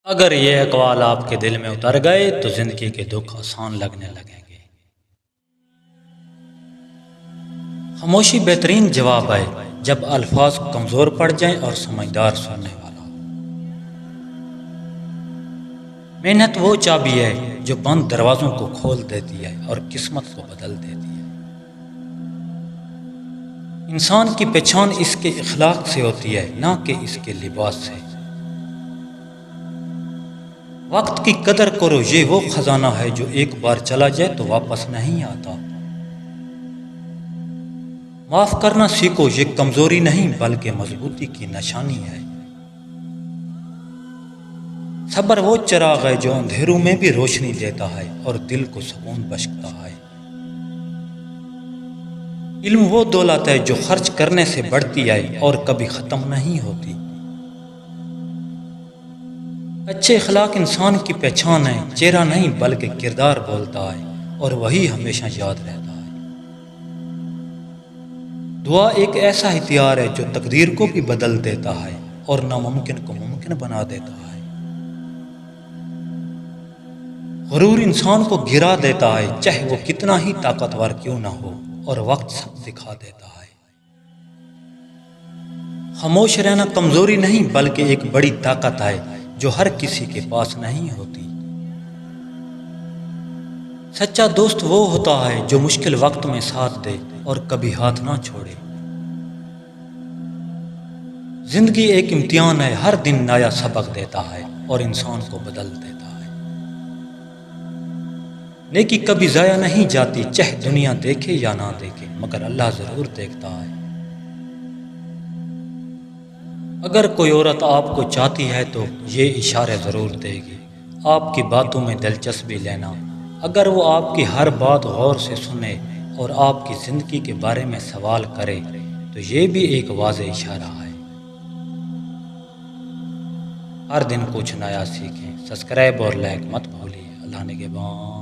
اگر یہ اقوال آپ کے دل میں اتر گئے تو زندگی کے دکھ آسان لگنے لگیں گے۔ خاموشی بہترین جواب ہے جب الفاظ کمزور پڑ جائیں اور سمجھدار سننے والا ہو۔ محنت وہ چابی ہے جو بند دروازوں کو کھول دیتی ہے اور قسمت کو بدل دیتی ہے۔ انسان کی پہچان اس کے اخلاق سے ہوتی ہے، نہ کہ اس کے لباس سے۔ وقت کی قدر کرو، یہ وہ خزانہ ہے جو ایک بار چلا جائے تو واپس نہیں آتا۔ معاف کرنا سیکھو، یہ کمزوری نہیں بلکہ مضبوطی کی نشانی ہے۔ صبر وہ چراغ ہے جو اندھیروں میں بھی روشنی دیتا ہے اور دل کو سکون بخشتا ہے۔ علم وہ دولت ہے جو خرچ کرنے سے بڑھتی ہے اور کبھی ختم نہیں ہوتی۔ اچھے اخلاق انسان کی پہچان ہے، چہرہ نہیں بلکہ کردار بولتا ہے، اور وہی ہمیشہ یاد رہتا ہے۔ دعا ایک ایسا ہتھیار ہے جو تقدیر کو بھی بدل دیتا ہے اور ناممکن کو ممکن بنا دیتا ہے۔ غرور انسان کو گرا دیتا ہے، چاہے وہ کتنا ہی طاقتور کیوں نہ ہو، اور وقت سب دکھا دیتا ہے۔ خاموش رہنا کمزوری نہیں بلکہ ایک بڑی طاقت ہے جو ہر کسی کے پاس نہیں ہوتی۔ سچا دوست وہ ہوتا ہے جو مشکل وقت میں ساتھ دے اور کبھی ہاتھ نہ چھوڑے۔ زندگی ایک امتحان ہے، ہر دن نیا سبق دیتا ہے اور انسان کو بدل دیتا ہے۔ نیکی کبھی ضائع نہیں جاتی، چاہے دنیا دیکھے یا نہ دیکھے، مگر اللہ ضرور دیکھتا ہے۔ اگر کوئی عورت آپ کو چاہتی ہے تو یہ اشارے ضرور دے گی۔ آپ کی باتوں میں دلچسپی لینا، اگر وہ آپ کی ہر بات غور سے سنے اور آپ کی زندگی کے بارے میں سوال کرے تو یہ بھی ایک واضح اشارہ ہے۔ ہر دن کچھ نیا سیکھیں، سبسکرائب اور لائک مت بھولیے۔ اللہ نگہبان۔